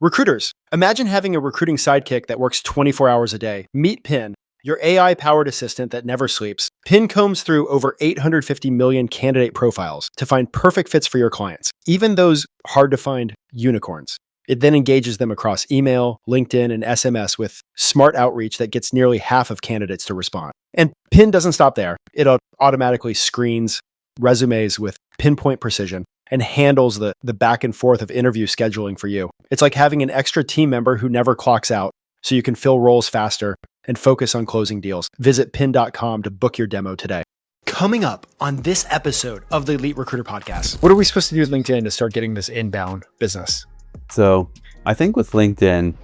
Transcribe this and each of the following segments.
Recruiters, imagine having a recruiting sidekick that works 24 hours a day. Meet Pin, your AI-powered assistant that never sleeps. Pin combs through over 850 million candidate profiles to find perfect fits for your clients, even those hard-to-find unicorns. It then engages them across email, LinkedIn, and SMS with smart outreach that gets nearly half of candidates to respond. And Pin doesn't stop there. It automatically screens resumes with pinpoint precision and handles the back and forth of interview scheduling for you. It's like having an extra team member who never clocks out, so you can fill roles faster and focus on closing deals. Visit pin.com to book your demo today. Coming up on this episode of the Elite Recruiter Podcast. What are we supposed to do with LinkedIn to start getting this inbound business? So I think with LinkedIn,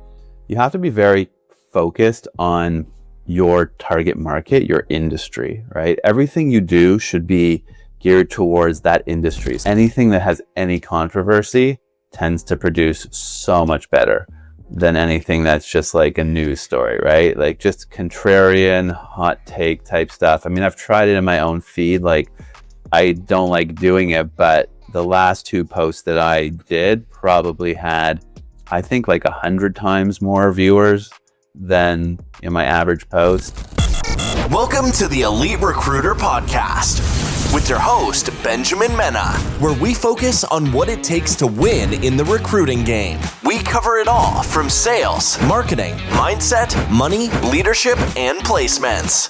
you have to be very focused on your target market, your industry, right? Everything you do should be geared towards that industry. Anything that has any controversy tends to produce so much better than anything that's just like a news story, right? Like just contrarian, hot take type stuff. I mean, I've tried it in my own feed. Like I don't like doing it, but the last 2 posts that I did probably had, I think, like 100 times more viewers than in my average post. Welcome to the Elite Recruiter Podcast with your host, Benjamin Mena, where we focus on what it takes to win in the recruiting game. We cover it all from sales, marketing, mindset, money, leadership, and placements.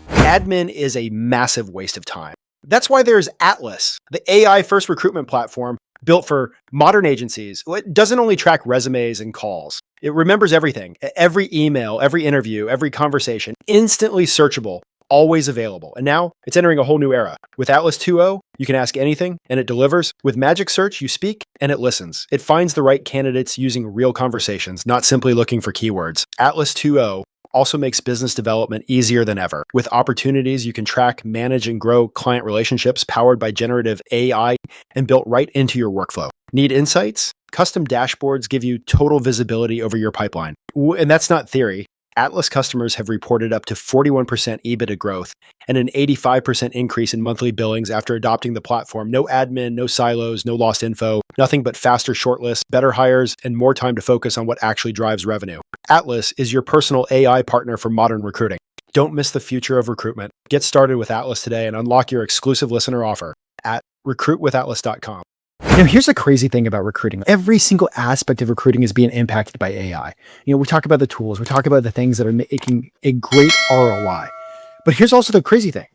Admin is a massive waste of time. That's why there's Atlas, the AI-first recruitment platform built for modern agencies. It doesn't only track resumes and calls. It remembers everything, every email, every interview, every conversation, instantly searchable, always available. And now it's entering a whole new era. With Atlas 2.0, you can ask anything and it delivers. With Magic Search, you speak and it listens. It finds the right candidates using real conversations, not simply looking for keywords. Atlas 2.0 also makes business development easier than ever. With opportunities, you can track, manage, and grow client relationships powered by generative AI and built right into your workflow. Need insights? Custom dashboards give you total visibility over your pipeline. And that's not theory. Atlas customers have reported up to 41% EBITDA growth and an 85% increase in monthly billings after adopting the platform. No admin, no silos, no lost info, nothing but faster shortlists, better hires, and more time to focus on what actually drives revenue. Atlas is your personal AI partner for modern recruiting. Don't miss the future of recruitment. Get started with Atlas today and unlock your exclusive listener offer at recruitwithatlas.com. Now, here's the crazy thing about recruiting. Every single aspect of recruiting is being impacted by AI. We talk about the tools, we talk about the things that are making a great ROI. But here's also the crazy thing.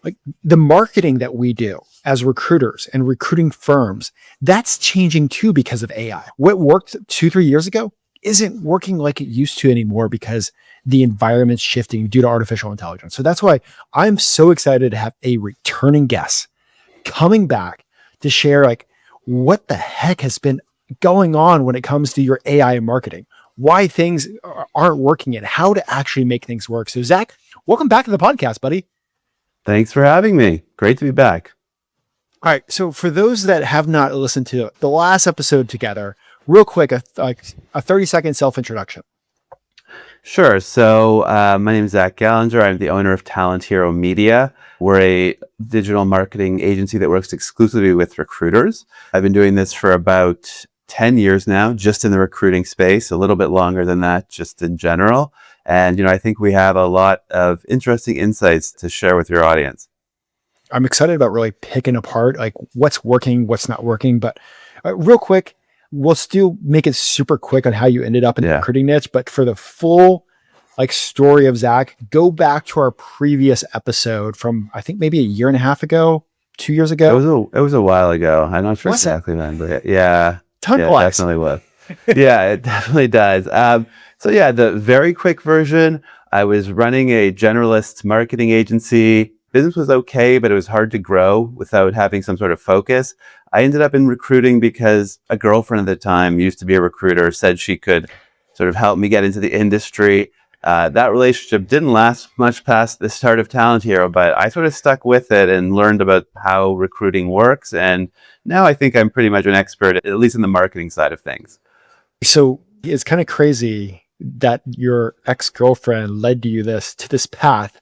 Like the marketing that we do as recruiters and recruiting firms, that's changing too because of AI. What worked 2-3 years ago isn't working like it used to anymore because the environment's shifting due to artificial intelligence. So that's why I'm so excited to have a returning guest coming back to share like what the heck has been going on when it comes to your AI marketing, why things aren't working and how to actually make things work. So Zach, welcome back to the podcast, buddy. Thanks for having me. Great to be back. All right. So for those that have not listened to the last episode together, real quick, a 30-second self-introduction. Sure. So my name is Zach Gallinger. I'm the owner of HARO Media. We're a digital marketing agency that works exclusively with recruiters. I've been doing this for about 10 years now, just in the recruiting space, a little bit longer than that, just in general. And, I think we have a lot of interesting insights to share with your audience. I'm excited about really picking apart like what's working, what's not working. But real quick, we'll still make it super quick on how you ended up in the recruiting niche. But for the full story of Zach, go back to our previous episode from, I think maybe 1.5 years ago, 2 years ago. It was a while ago. I'm not sure exactly when, but yeah. Definitely was. Yeah, it definitely does. The very quick version, I was running a generalist marketing agency. Business was okay, but it was hard to grow without having some sort of focus. I ended up in recruiting because a girlfriend at the time used to be a recruiter, said she could sort of help me get into the industry. That relationship didn't last much past the start of Talent Hero, but I sort of stuck with it and learned about how recruiting works. And now I think I'm pretty much an expert, at least in the marketing side of things. So it's kind of crazy that your ex-girlfriend led to this path.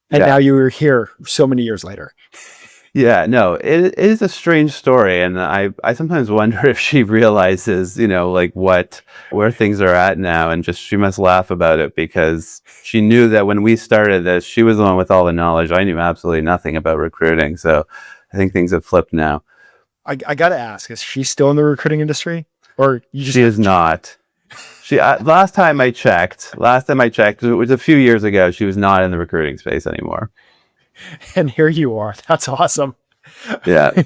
And now you were here so many years later. Yeah, no, it is a strange story, and I sometimes wonder if she realizes, like where things are at now, and just she must laugh about it because she knew that when we started this, she was the one with all the knowledge. I knew absolutely nothing about recruiting, so I think things have flipped now. I got to ask, is she still in the recruiting industry? Or you just She is not. She last time I checked, it was a few years ago. She was not in the recruiting space anymore. and here you are. That's awesome. Yeah.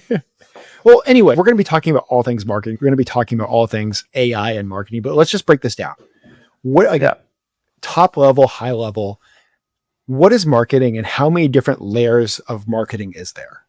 Well, anyway, we're going to be talking about all things marketing. We're going to be talking about all things AI and marketing, but let's just break this down. Yeah. Top level, high level, what is marketing and how many different layers of marketing is there?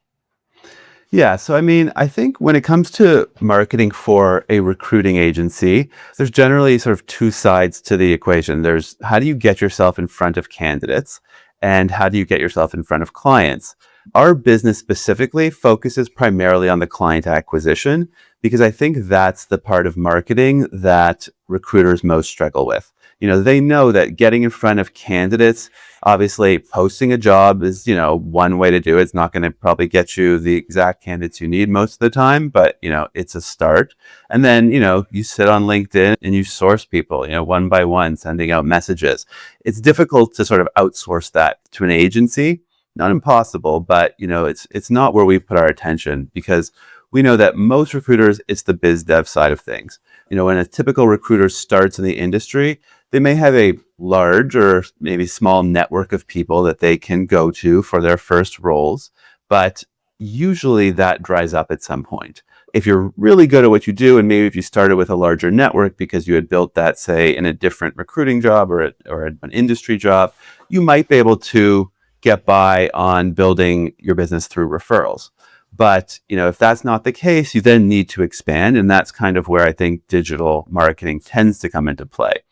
Yeah. So, I think when it comes to marketing for a recruiting agency, there's generally sort of two sides to the equation. There's how do you get yourself in front of candidates and how do you get yourself in front of clients? Our business specifically focuses primarily on the client acquisition because I think that's the part of marketing that recruiters most struggle with. They know that getting in front of candidates, obviously posting a job is, one way to do it. It's not going to probably get you the exact candidates you need most of the time, but, it's a start. And then, you sit on LinkedIn and you source people, one by one, sending out messages. It's difficult to sort of outsource that to an agency. Not impossible, but it's not where we've put our attention because we know that most recruiters, it's the biz dev side of things. When a typical recruiter starts in the industry, they may have a large or maybe small network of people that they can go to for their first roles, but usually that dries up at some point. If you're really good at what you do, and maybe if you started with a larger network because you had built that, say, in a different recruiting job or an industry job, you might be able to get by on building your business through referrals. But, if that's not the case, you then need to expand. And that's kind of where I think digital marketing tends to come into play.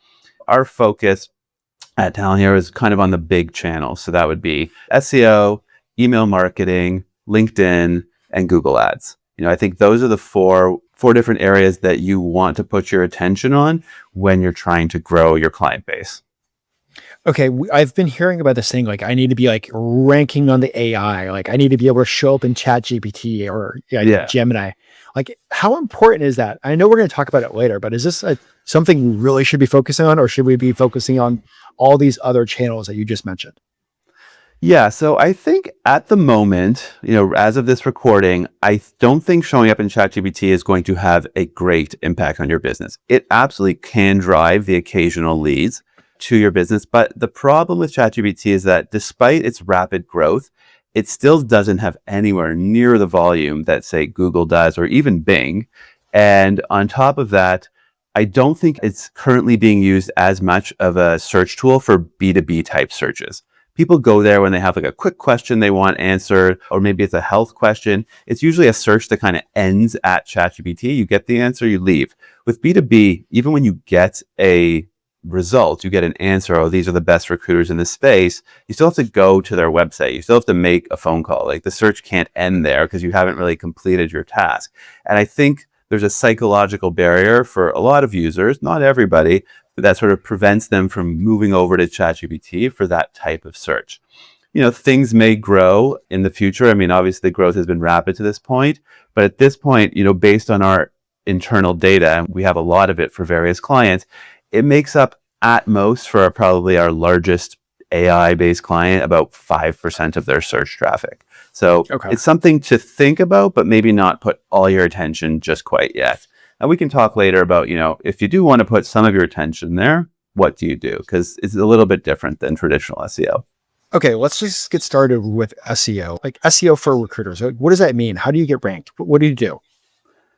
Our focus at Talent Hero is kind of on the big channels. So that would be SEO, email marketing, LinkedIn, and Google Ads. I think those are the four different areas that you want to put your attention on when you're trying to grow your client base. Okay, I've been hearing about this thing, like I need to be like ranking on the AI, like I need to be able to show up in ChatGPT or Gemini. Like, how important is that? I know we're going to talk about it later, but is this something we really should be focusing on, or should we be focusing on all these other channels that you just mentioned? Yeah, so I think at the moment, as of this recording, I don't think showing up in ChatGPT is going to have a great impact on your business. It absolutely can drive the occasional leads to your business, but the problem with ChatGPT is that despite its rapid growth, it still doesn't have anywhere near the volume that, say, Google does or even Bing. And on top of that, I don't think it's currently being used as much of a search tool for B2B type searches. People go there when they have like a quick question they want answered, or maybe it's a health question. It's usually a search that kind of ends at ChatGPT. You get the answer, you leave. With B2B, even when you get a result, you get an answer, oh, these are the best recruiters in this space, you still have to go to their website. You still have to make a phone call. Like the search can't end there because you haven't really completed your task. And I think there's a psychological barrier for a lot of users, not everybody, but that sort of prevents them from moving over to ChatGPT for that type of search. Things may grow in the future. Obviously growth has been rapid to this point, but at this point, based on our internal data, we have a lot of it for various clients, it makes up at most for probably our largest AI-based client about 5% of their search traffic. So It's something to think about, but maybe not put all your attention just quite yet. And we can talk later about, if you do want to put some of your attention there, what do you do? Because it's a little bit different than traditional SEO. Okay, let's just get started with SEO. Like SEO for recruiters. What does that mean? How do you get ranked? What do you do?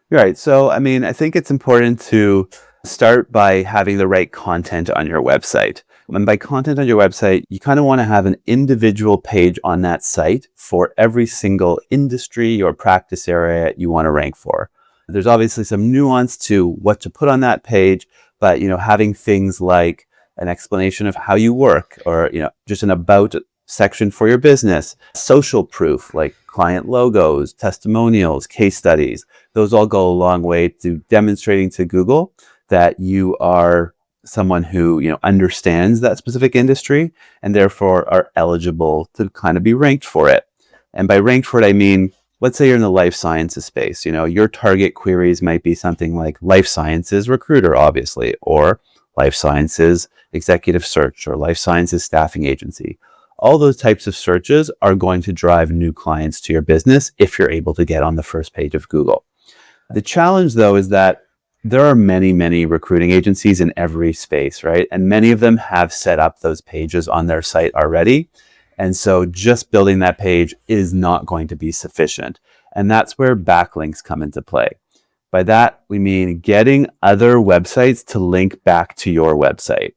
Right. So, I think it's important to start by having the right content on your website. And by content on your website, you kind of want to have an individual page on that site for every single industry or practice area you want to rank for. There's obviously some nuance to what to put on that page, but having things like an explanation of how you work, or just an about section for your business, social proof like client logos, testimonials, case studies, those all go a long way to demonstrating to Google that you are someone who understands that specific industry and therefore are eligible to kind of be ranked for it. And by ranked for it, I mean let's say you're in the life sciences space, your target queries might be something like life sciences recruiter, obviously, or life sciences executive search, or life sciences staffing agency. All those types of searches are going to drive new clients to your business if you're able to get on the first page of Google. The challenge, though, is that there are many, many recruiting agencies in every space, right? And many of them have set up those pages on their site already. And so just building that page is not going to be sufficient. And that's where backlinks come into play. By that, we mean getting other websites to link back to your website,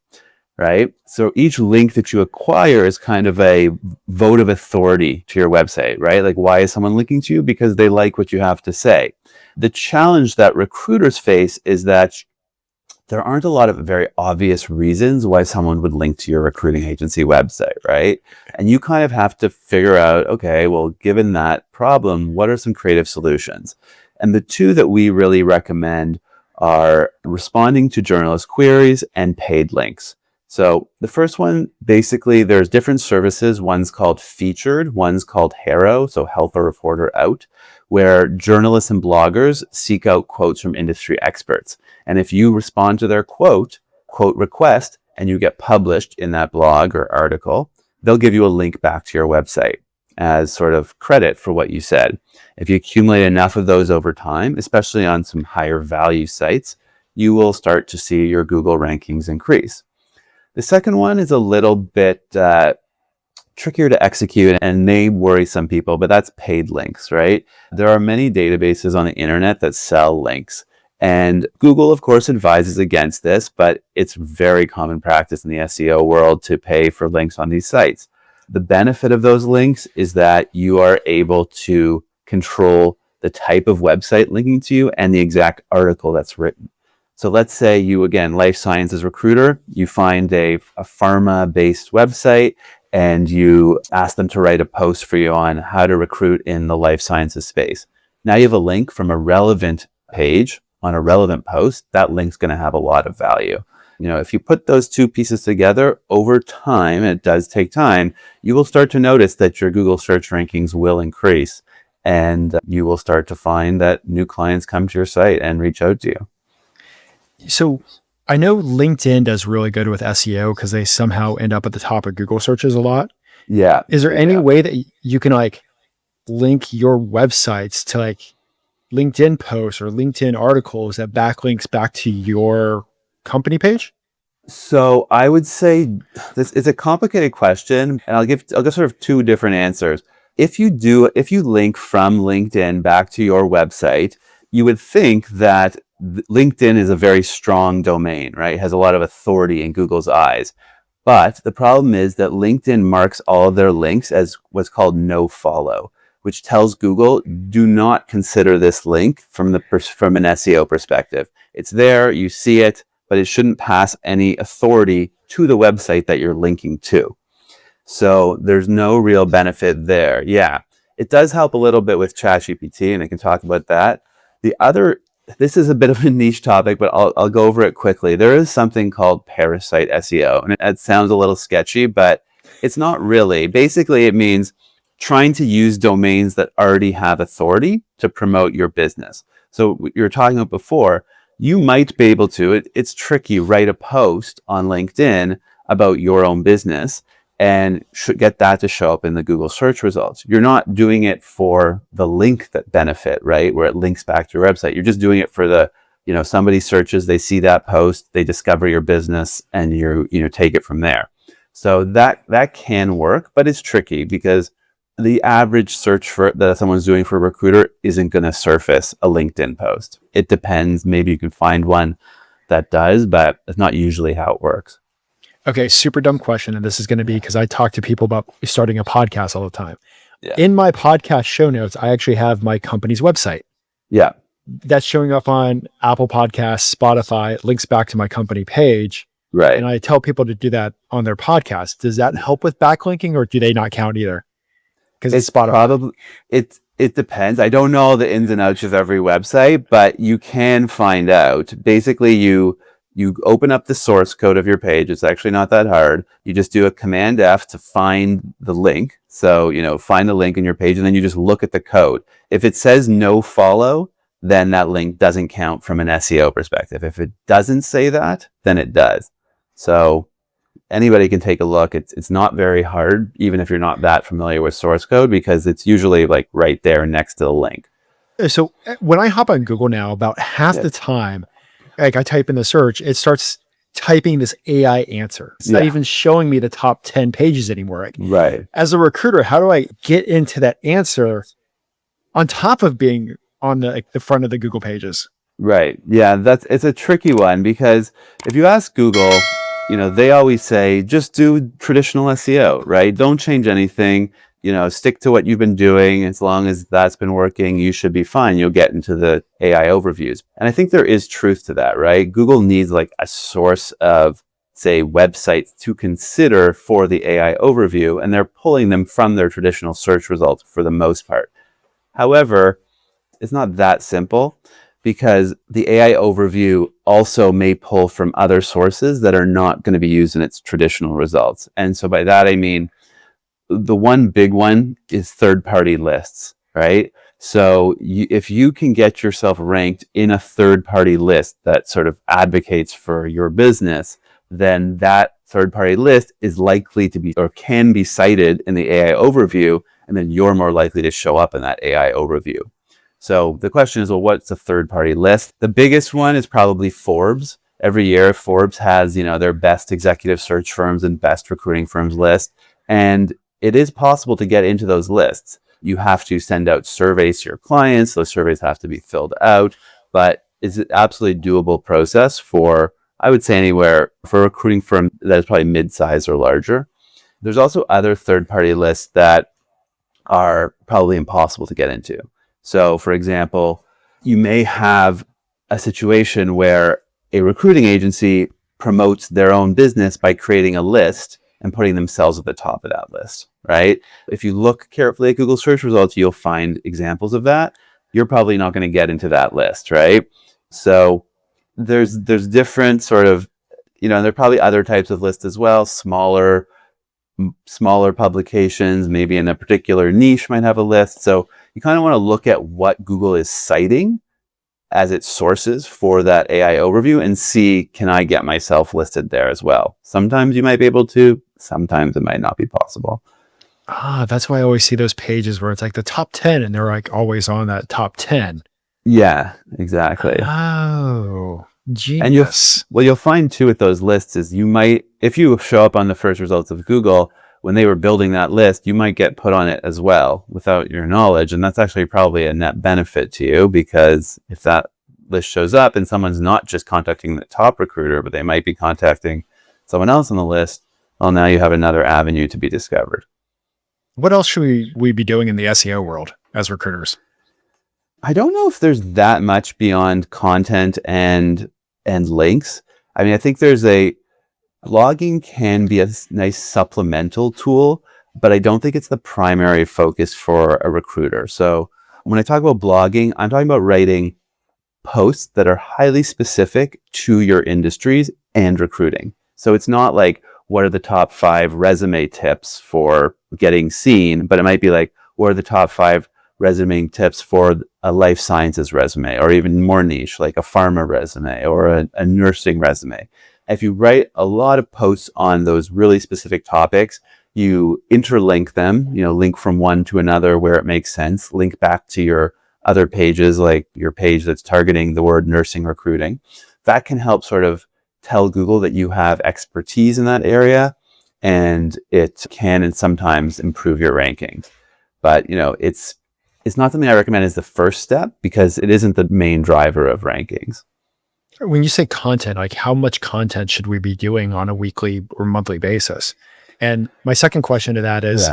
right? So each link that you acquire is kind of a vote of authority to your website, right? Like, why is someone linking to you? Because they like what you have to say. The challenge that recruiters face is that there aren't a lot of very obvious reasons why someone would link to your recruiting agency website, right? And you kind of have to figure out, okay, well, given that problem, what are some creative solutions? And the two that we really recommend are responding to journalist queries and paid links. So the first one, basically, there's different services. One's called Featured, one's called HARO, so Help a Reporter Out, where journalists and bloggers seek out quotes from industry experts. And if you respond to their quote request, and you get published in that blog or article, they'll give you a link back to your website as sort of credit for what you said. If you accumulate enough of those over time, especially on some higher value sites, you will start to see your Google rankings increase. The second one is a little bit trickier to execute and may worry some people, but that's paid links, right? There are many databases on the internet that sell links. And Google, of course, advises against this, but it's very common practice in the SEO world to pay for links on these sites. The benefit of those links is that you are able to control the type of website linking to you and the exact article that's written. So let's say you, again, life sciences recruiter, you find a pharma-based website and you ask them to write a post for you on how to recruit in the life sciences space. Now you have a link from a relevant page on a relevant post. That link's going to have a lot of value. If you put those two pieces together over time, and it does take time, you will start to notice that your Google search rankings will increase, and you will start to find that new clients come to your site and reach out to you. So I know LinkedIn does really good with SEO because they somehow end up at the top of Google searches a lot. Yeah. Is there any way that you can link your websites to LinkedIn posts or LinkedIn articles that backlinks back to your company page? So I would say this is a complicated question, and I'll give sort of two different answers. If you link from LinkedIn back to your website, you would think that LinkedIn is a very strong domain, right? It has a lot of authority in Google's eyes. But the problem is that LinkedIn marks all of their links as what's called no follow, which tells Google, do not consider this link from an SEO perspective. It's there, you see it, but it shouldn't pass any authority to the website that you're linking to. So there's no real benefit there. Yeah, it does help a little bit with ChatGPT, and I can talk about that. This is a bit of a niche topic, but I'll go over it quickly. There is something called parasite SEO, and it sounds a little sketchy, but it's not really. Basically, it means trying to use domains that already have authority to promote your business. So you were talking about before, you might be able to, it's tricky, write a post on LinkedIn about your own business and should get that to show up in the Google search results. You're not doing it for the link that benefit, right? Where it links back to your website. You're just doing it for the, somebody searches, they see that post, they discover your business, and you take it from there. So that can work, but it's tricky because the average search that someone's doing for a recruiter isn't going to surface a LinkedIn post. It depends. Maybe you can find one that does, but it's not usually how it works. Okay, super dumb question. And this is going to be because I talk to people about starting a podcast all the time. Yeah. In my podcast show notes, I actually have my company's website. Yeah. That's showing up on Apple Podcasts, Spotify. It links back to my company page. Right. And I tell people to do that on their podcast. Does that help with backlinking, or do they not count either? Because it's Spotify. Probably, it depends. I don't know the ins and outs of every website, but you can find out. Basically, you you open up the source code of your page. It's actually not that hard. You just do a Command F to find the link. So, find the link in your page, and then you just look at the code. If it says no follow, then that link doesn't count from an SEO perspective. If it doesn't say that, then it does. So anybody can take a look. It's not very hard, even if you're not that familiar with source code, because it's usually like right there next to the link. So when I hop on Google now, about half the time, like I type in the search, it starts typing this AI answer. It's not even showing me the top 10 pages anymore. Like, right. As a recruiter, how do I get into that answer on top of being on the front of the Google pages? Right. Yeah, it's a tricky one, because if you ask Google, they always say, just do traditional SEO, right? Don't change anything. Stick to what you've been doing. As long as that's been working, you should be fine. You'll get into the AI overviews. And I think there is truth to that, right? Google needs like a source of, say, websites to consider for the AI overview, and they're pulling them from their traditional search results for the most part. However, it's not that simple, because the AI overview also may pull from other sources that are not going to be used in its traditional results. And so by that, I mean, the one big one is third-party lists, right? So if you can get yourself ranked in a third-party list that sort of advocates for your business, then that third-party list is likely to be, or can be, cited in the AI overview, and then you're more likely to show up in that AI overview. So the question is, well, what's a third-party list? The biggest one is probably Forbes. Every year, Forbes has, their best executive search firms and best recruiting firms list. And it is possible to get into those lists. You have to send out surveys to your clients. Those surveys have to be filled out, but it's an absolutely doable process for, I would say, anywhere for a recruiting firm that is probably mid-size or larger. There's also other third-party lists that are probably impossible to get into. So, for example, you may have a situation where a recruiting agency promotes their own business by creating a list and putting themselves at the top of that list, right? If you look carefully at Google search results, you'll find examples of that. You're probably not going to get into that list, right? So there's different sort of, there are probably other types of lists as well. Smaller publications, maybe in a particular niche, might have a list. So you kind of want to look at what Google is citing as its sources for that AI overview and see, can I get myself listed there as well? Sometimes you might be able to, sometimes it might not be possible. That's why I always see those pages where it's like the top 10 and they're like always on that top 10. Yeah, exactly. Oh, genius. And you'll find too with those lists is you might, if you show up on the first results of Google, when they were building that list, you might get put on it as well without your knowledge. And that's actually probably a net benefit to you, because if that list shows up and someone's not just contacting the top recruiter, but they might be contacting someone else on the list, well, now you have another avenue to be discovered. What else should we be doing in the SEO world as recruiters? I don't know if there's that much beyond content and links. I mean, I think blogging can be a nice supplemental tool, but I don't think it's the primary focus for a recruiter. So when I talk about blogging, I'm talking about writing posts that are highly specific to your industries and recruiting. So it's not like, what are the top 5 resume tips for getting seen? But it might be like, what are the top 5 resume tips for a life sciences resume, or even more niche, like a pharma resume or a nursing resume. If you write a lot of posts on those really specific topics, you interlink them, link from one to another where it makes sense, link back to your other pages, like your page that's targeting the word nursing recruiting. That can help sort of tell Google that you have expertise in that area, and it can and sometimes improve your rankings. But, it's not something I recommend as the first step, because it isn't the main driver of rankings. When you say content, like how much content should we be doing on a weekly or monthly basis? And my second question to that is,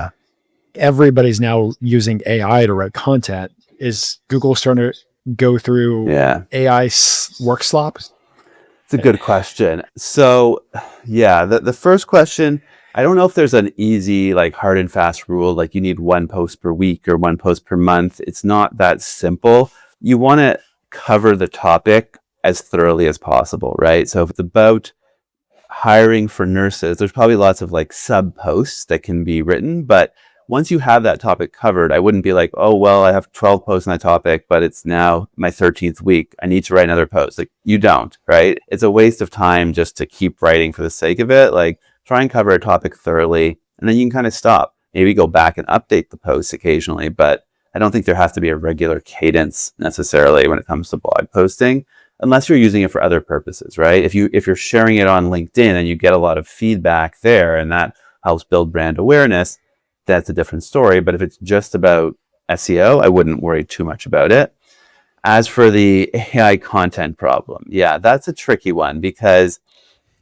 everybody's now using AI to write content. Is Google starting to go through AI work slop? It's a good question. So, the first question, I don't know if there's an easy, like hard and fast rule, like you need 1 post per week or 1 post per month. It's not that simple. You want to cover the topic as thoroughly as possible, right? So if it's about hiring for nurses, there's probably lots of like sub posts that can be written, but once you have that topic covered, I wouldn't be like, oh, well, I have 12 posts on that topic, but it's now my 13th week. I need to write another post. Like, you don't, right? It's a waste of time just to keep writing for the sake of it. Like, try and cover a topic thoroughly, and then you can kind of stop. Maybe go back and update the posts occasionally, but I don't think there has to be a regular cadence necessarily when it comes to blog posting, unless you're using it for other purposes, right? If you're sharing it on LinkedIn and you get a lot of feedback there and that helps build brand awareness, that's a different story. But if it's just about SEO, I wouldn't worry too much about it. As for the AI content problem, yeah, that's a tricky one because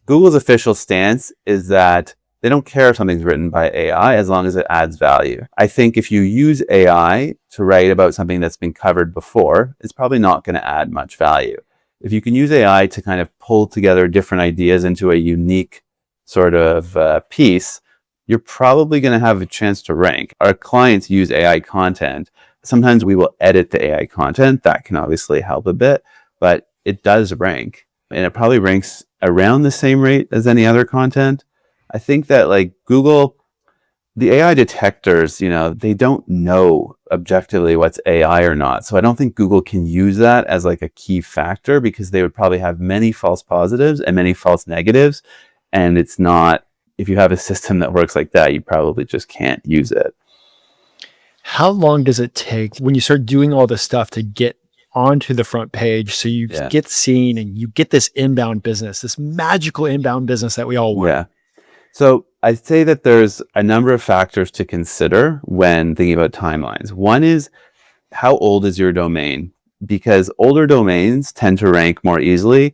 Google's official stance is that they don't care if something's written by AI as long as it adds value. I think if you use AI to write about something that's been covered before, it's probably not going to add much value. If you can use AI to kind of pull together different ideas into a unique sort of piece, you're probably going to have a chance to rank. Our clients use AI content. Sometimes we will edit the AI content. That can obviously help a bit, but it does rank. And it probably ranks around the same rate as any other content. I think that like Google, the AI detectors, they don't know objectively what's AI or not. So I don't think Google can use that as like a key factor because they would probably have many false positives and many false negatives. And it's not, if you have a system that works like that, you probably just can't use it. How long does it take when you start doing all this stuff to get onto the front page so you get seen and you get this inbound business, this magical inbound business that we all want? Yeah. So I'd say that there's a number of factors to consider when thinking about timelines. One is, how old is your domain? Because older domains tend to rank more easily.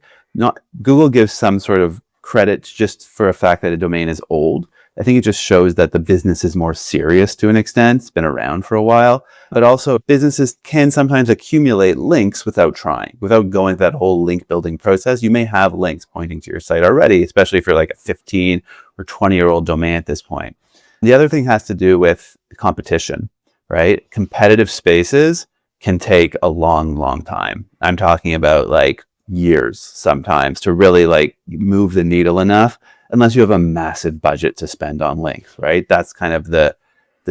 Google gives some sort of credit just for a fact that a domain is old. I think it just shows that the business is more serious to an extent. It's been around for a while. But also, businesses can sometimes accumulate links without trying, without going through that whole link building process. You may have links pointing to your site already, especially if you're like a 15 or 20-year-old domain at this point. The other thing has to do with competition, right? Competitive spaces can take a long, long time. I'm talking about like years sometimes to really like move the needle enough, unless you have a massive budget to spend on links, right? That's kind of the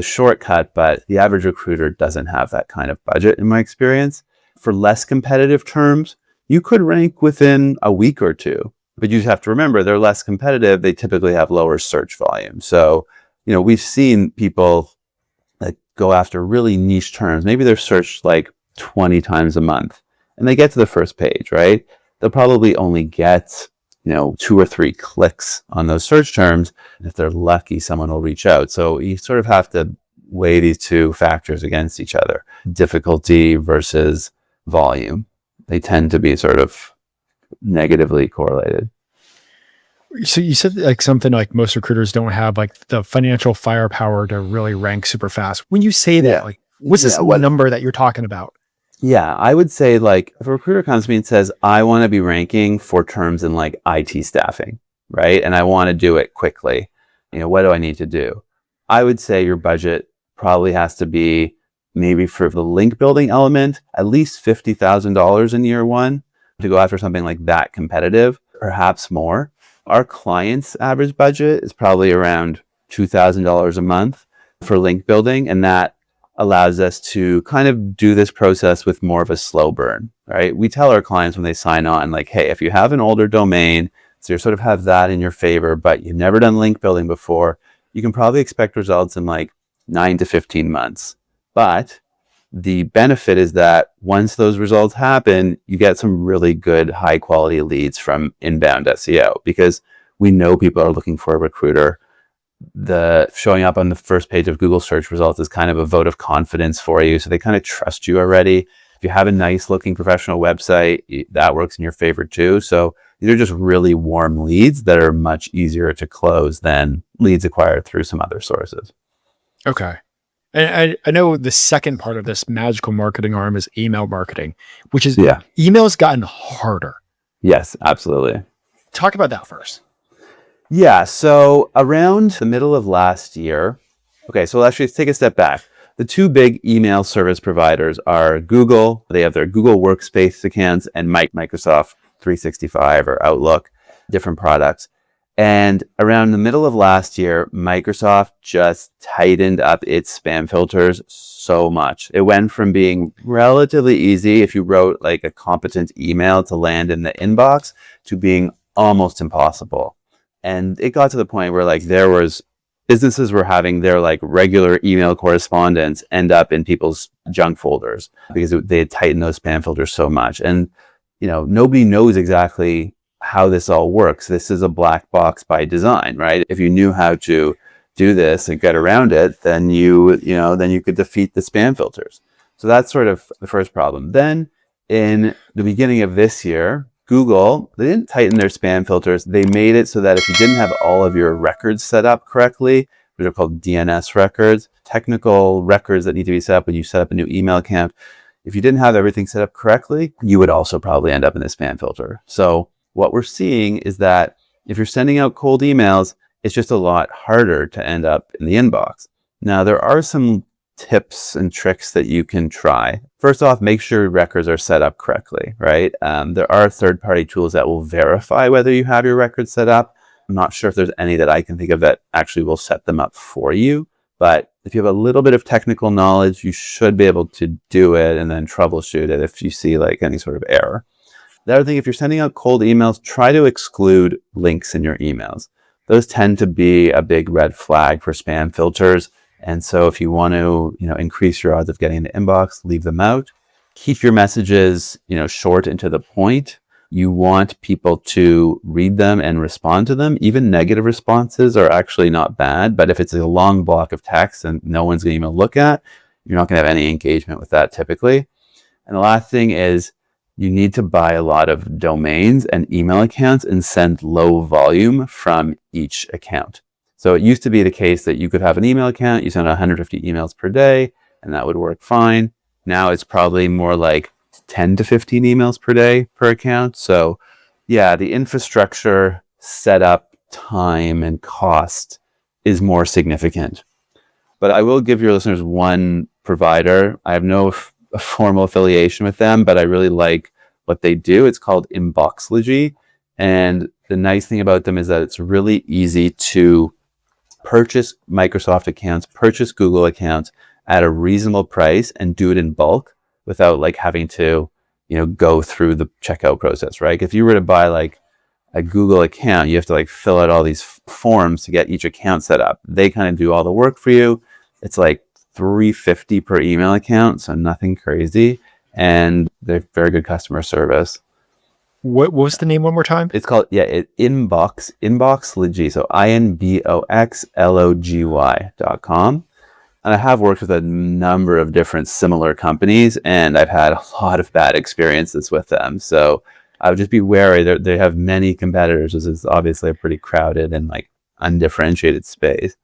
shortcut, but the average recruiter doesn't have that kind of budget in my experience. For less competitive terms, you could rank within a week or two, but you have to remember they're less competitive. They typically have lower search volume. So, we've seen people that go after really niche terms. Maybe they're searched like 20 times a month and they get to the first page, right? They'll probably only get 2 or 3 clicks on those search terms. And if they're lucky, someone will reach out. So you sort of have to weigh these two factors against each other. Difficulty versus volume. They tend to be sort of negatively correlated. So you said like something like most recruiters don't have like the financial firepower to really rank super fast. When you say that, like what's this number that you're talking about? Yeah, I would say like if a recruiter comes to me and says, I want to be ranking for terms in like IT staffing, right? And I want to do it quickly. What do I need to do? I would say your budget probably has to be maybe for the link building element, at least $50,000 in year one to go after something like that competitive, perhaps more. Our client's average budget is probably around $2,000 a month for link building. And that allows us to kind of do this process with more of a slow burn, right? We tell our clients when they sign on, like, hey, if you have an older domain, so you sort of have that in your favor, but you've never done link building before, you can probably expect results in like 9 to 15 months. But the benefit is that once those results happen, you get some really good high quality leads from inbound SEO because we know people are looking for a recruiter. The showing up on the first page of Google search results is kind of a vote of confidence for you. So they kind of trust you already. If you have a nice looking professional website, that works in your favor too. So these are just really warm leads that are much easier to close than leads acquired through some other sources. Okay. And I know the second part of this magical marketing arm is email marketing, which is email's gotten harder. Yes, absolutely. Talk about that first. Yeah, so around the middle of last year, so let's take a step back. The two big email service providers are Google. They have their Google Workspace accounts and Microsoft 365 or Outlook, different products. And around the middle of last year, Microsoft just tightened up its spam filters so much. It went from being relatively easy if you wrote like a competent email to land in the inbox to being almost impossible. And it got to the point where like businesses were having their like regular email correspondence end up in people's junk folders because they had tightened those spam filters so much. And, nobody knows exactly how this all works. This is a black box by design, right? If you knew how to do this and get around it, then you could defeat the spam filters. So that's sort of the first problem. Then in the beginning of this year, Google, they didn't tighten their spam filters. They made it so that if you didn't have all of your records set up correctly, which are called DNS records, technical records that need to be set up when you set up a new email account, if you didn't have everything set up correctly, you would also probably end up in the spam filter. So what we're seeing is that if you're sending out cold emails, it's just a lot harder to end up in the inbox. Now, there are some tips and tricks that you can try. First off, make sure your records are set up correctly, right? There are third-party tools that will verify whether you have your records set up. I'm not sure if there's any that I can think of that actually will set them up for you. But if you have a little bit of technical knowledge, you should be able to do it and then troubleshoot it if you see like any sort of error. The other thing, if you're sending out cold emails, try to exclude links in your emails. Those tend to be a big red flag for spam filters. And so if you want to, increase your odds of getting in the inbox, leave them out. Keep your messages, short and to the point. You want people to read them and respond to them. Even negative responses are actually not bad, but if it's a long block of text and no one's going to even look at, you're not going to have any engagement with that typically. And the last thing is you need to buy a lot of domains and email accounts and send low volume from each account. So it used to be the case that you could have an email account, you send 150 emails per day, and that would work fine. Now it's probably more like 10 to 15 emails per day per account. So yeah, the infrastructure setup time and cost is more significant. But I will give your listeners one provider. I have no formal affiliation with them, but I really like what they do. It's called Inboxlogy. And the nice thing about them is that it's really easy to purchase Microsoft accounts, purchase Google accounts at a reasonable price and do it in bulk without like having to, go through the checkout process, right? If you were to buy like a Google account, you have to like fill out all these forms to get each account set up. They kind of do all the work for you. It's like $350 per email account, so nothing crazy. And they're very good customer service. What was the name one more time? It's called, Inboxlogy. So INBOXLOGY.com. And I have worked with a number of different similar companies, and I've had a lot of bad experiences with them. So I would just be wary. They have many competitors. This is obviously a pretty crowded and like undifferentiated space.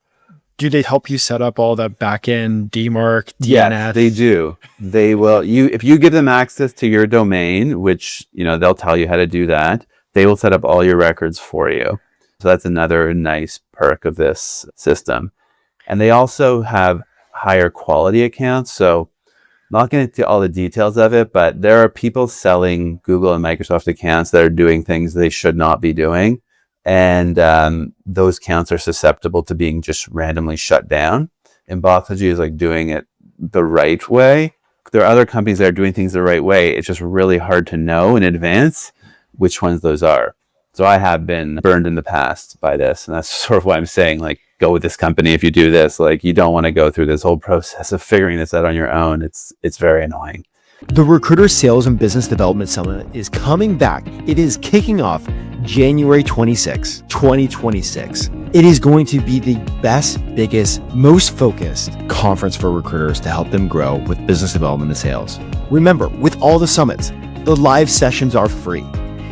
Do they help you set up all the backend DMARC, DNS? Yes, they do. They will. If you give them access to your domain, which they'll tell you how to do that, they will set up all your records for you. So that's another nice perk of this system. And they also have higher quality accounts. So not getting into all the details of it, but there are people selling Google and Microsoft accounts that are doing things they should not be doing. And those accounts are susceptible to being just randomly shut down. Inboxlogy is like doing it the right way. There are other companies that are doing things the right way. It's just really hard to know in advance which ones those are. So I have been burned in the past by this. And that's sort of why I'm saying, like, go with this company if you do this. Like, you don't want to go through this whole process of figuring this out on your own. It's very annoying. The Recruiter Sales and Business Development Summit is coming back. It is kicking off January 26, 2026. It is going to be the best, biggest, most focused conference for recruiters to help them grow with business development and sales. Remember, with all the summits, the live sessions are free.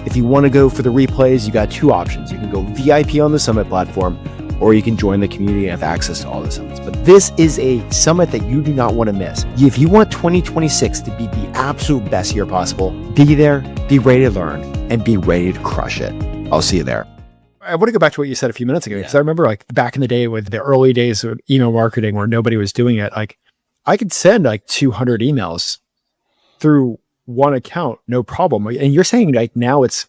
If you want to go for the replays, you got two options. You can go VIP on the summit platform, or you can join the community and have access to all the summits. But this is a summit that you do not want to miss. If you want 2026 to be the absolute best year possible, be there, be ready to learn, and be ready to crush it. I'll see you there. I want to go back to what you said a few minutes ago, because I remember like back in the day with the early days of email marketing where nobody was doing it, like I could send like 200 emails through one account, no problem. And you're saying like now it's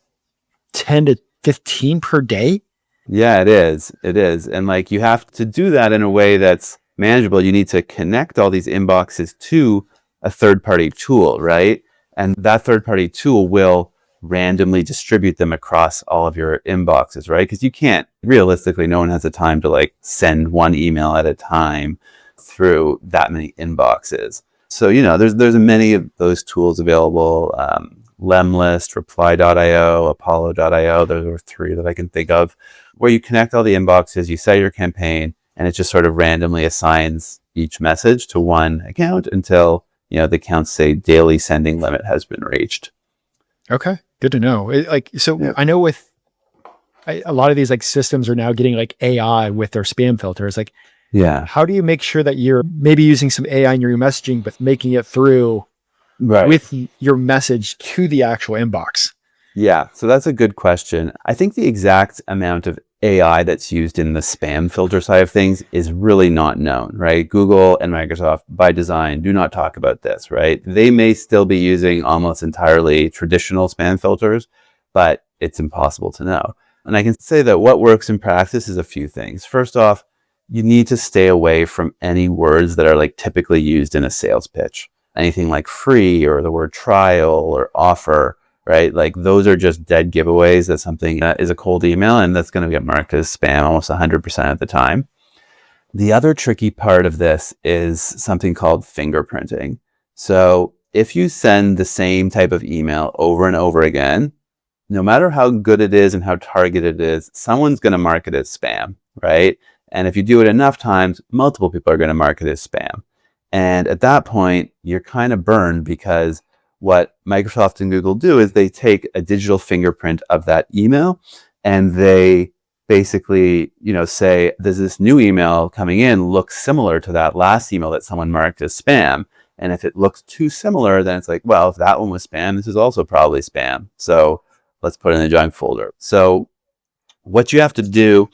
10 to 15 per day? Yeah, it is. It is. And like you have to do that in a way that's manageable. You need to connect all these inboxes to a third-party tool, right? And that third-party tool will randomly distribute them across all of your inboxes, right? Because you can't, realistically, no one has the time to like send one email at a time through that many inboxes. So, there's many of those tools available. Lemlist, Reply.io, Apollo.io. Those are three that I can think of, where you connect all the inboxes, you set your campaign, and it just sort of randomly assigns each message to one account until, the account's say daily sending limit has been reached. Okay. Good to know. Yeah. I know a lot of these like systems are now getting like AI with their spam filters. Like, Yeah. how do you make sure that you're maybe using some AI in your messaging, but making it through Right. with your message to the actual inbox? Yeah, so that's a good question. I think the exact amount of AI that's used in the spam filter side of things is really not known, right? Google and Microsoft, by design, do not talk about this, right? They may still be using almost entirely traditional spam filters, but it's impossible to know. And I can say that what works in practice is a few things. First off, you need to stay away from any words that are like typically used in a sales pitch. Anything like free or the word trial or offer, right? Like those are just dead giveaways that something is a cold email and that's going to get marked as spam almost 100% of the time. The other tricky part of this is something called fingerprinting. So if you send the same type of email over and over again, no matter how good it is and how targeted it is, someone's going to mark it as spam, right? And if you do it enough times, multiple people are going to mark it as spam. And at that point, you're kind of burned, because what Microsoft and Google do is they take a digital fingerprint of that email and they basically, say, does this new email coming in look similar to that last email that someone marked as spam? And if it looks too similar, then it's like, well, if that one was spam, this is also probably spam. So let's put it in the junk folder. So what you have to do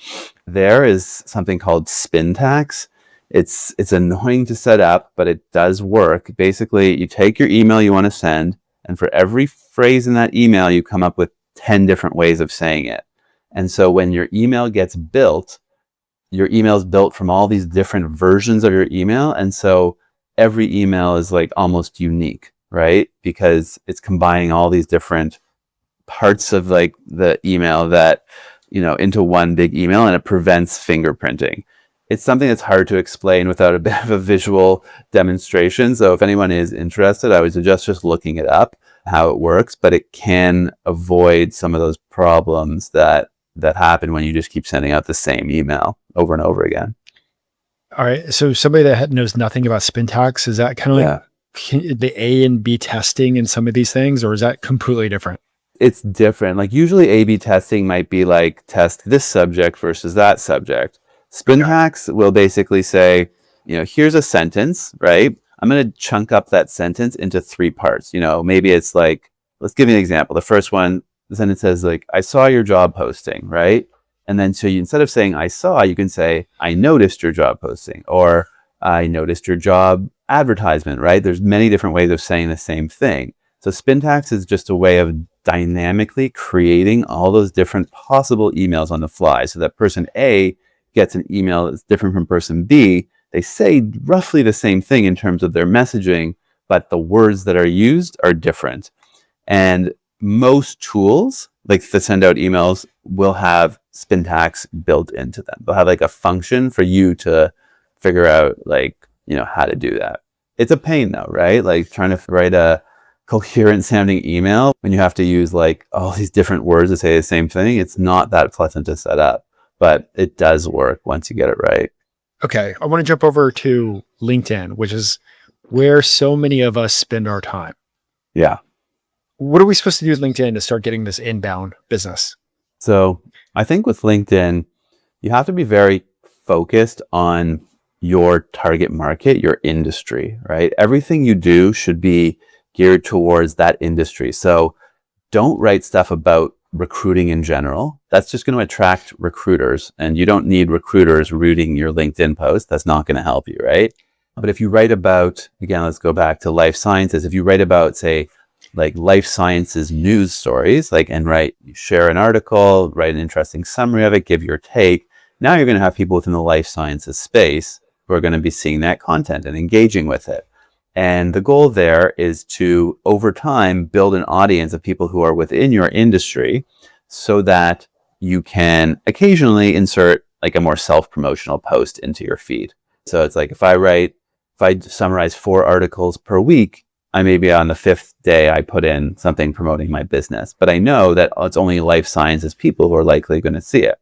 there is something called Spintax. It's annoying to set up, but it does work. Basically, you take your email you want to send, and for every phrase in that email, you come up with 10 different ways of saying it. And so when your email gets built, your email is built from all these different versions of your email. And so every email is like almost unique, right? Because it's combining all these different parts of like the email that, into one big email, and it prevents fingerprinting. It's something that's hard to explain without a bit of a visual demonstration. So if anyone is interested, I would suggest just looking it up, how it works, but it can avoid some of those problems that happen when you just keep sending out the same email over and over again. All right. So somebody that knows nothing about Spintax, is that kind of like the A and B testing in some of these things, or is that completely different? It's different. Like usually A/B testing might be like test this subject versus that subject. Spintax will basically say, here's a sentence, right? I'm going to chunk up that sentence into 3 parts. Maybe it's like, let's give you an example. The first one, the sentence says like, I saw your job posting, right? And then so instead of saying I saw, you can say, I noticed your job posting, or I noticed your job advertisement, right? There's many different ways of saying the same thing. So Spintax is just a way of dynamically creating all those different possible emails on the fly, so that person A gets an email that's different from person B. They say roughly the same thing in terms of their messaging, but the words that are used are different. And most tools, like to send out emails, will have Spintax built into them. They'll have like a function for you to figure out how to do that. It's a pain though, right? Like trying to write a coherent sounding email when you have to use like all these different words to say the same thing. It's not that pleasant to set up, but it does work once you get it right. Okay. I want to jump over to LinkedIn, which is where so many of us spend our time. Yeah. What are we supposed to do with LinkedIn to start getting this inbound business? So I think with LinkedIn, you have to be very focused on your target market, your industry, right? Everything you do should be geared towards that industry. So don't write stuff about recruiting in general. That's just going to attract recruiters, and you don't need recruiters reading your LinkedIn post. That's not going to help you, right? But if you write about, again, let's go back to life sciences. If you write about, say, like life sciences news stories, like, and share an article, write an interesting summary of it, give your take. Now you're going to have people within the life sciences space who are going to be seeing that content and engaging with it. And the goal there is to, over time, build an audience of people who are within your industry so that you can occasionally insert like a more self-promotional post into your feed. So it's like if I summarize 4 articles per week, I may be on the 5th day I put in something promoting my business, but I know that it's only life sciences people who are likely going to see it.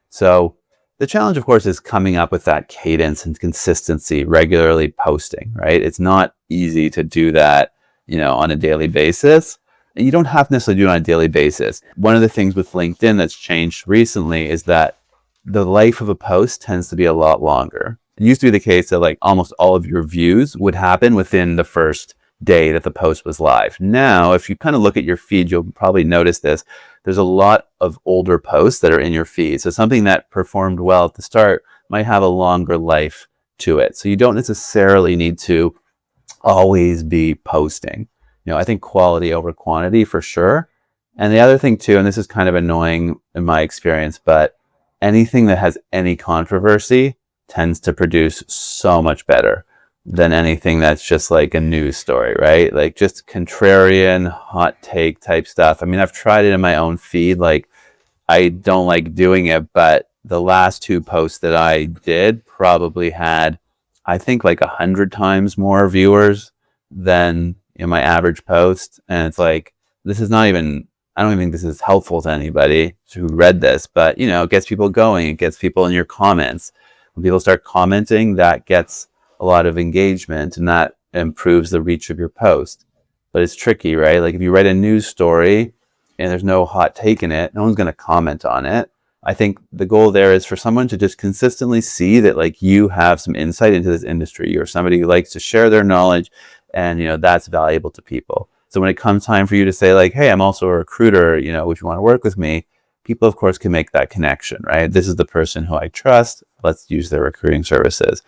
So the challenge, of course, is coming up with that cadence and consistency, regularly posting, right? It's not easy to do that, on a daily basis. And you don't have to necessarily do it on a daily basis. One of the things with LinkedIn that's changed recently is that the life of a post tends to be a lot longer. It used to be the case that like almost all of your views would happen within the first day that the post was live. Now, if you kind of look at your feed, you'll probably notice this. There's a lot of older posts that are in your feed. So something that performed well at the start might have a longer life to it. So you don't necessarily need to always be posting. I think quality over quantity for sure. And the other thing too, and this is kind of annoying in my experience, but anything that has any controversy tends to produce so much better than anything that's just like a news story, right? Like just contrarian, hot take type stuff. I mean, I've tried it in my own feed. Like I don't like doing it, but the last 2 posts that I did probably had, I think, like 100 times more viewers than my average post. And it's like, this is not even, I don't even think this is helpful to anybody who read this, but it gets people going. It gets people in your comments. When people start commenting, that gets a lot of engagement and that improves the reach of your post. But it's tricky, right? Like if you write a news story and there's no hot take in it, no one's going to comment on it. I think the goal there is for someone to just consistently see that like you have some insight into this industry. You're somebody who likes to share their knowledge and, that's valuable to people. So when it comes time for you to say like, hey, I'm also a recruiter, would you want to work with me? People, of course, can make that connection, right? This is the person who I trust. Let's use their recruiting services.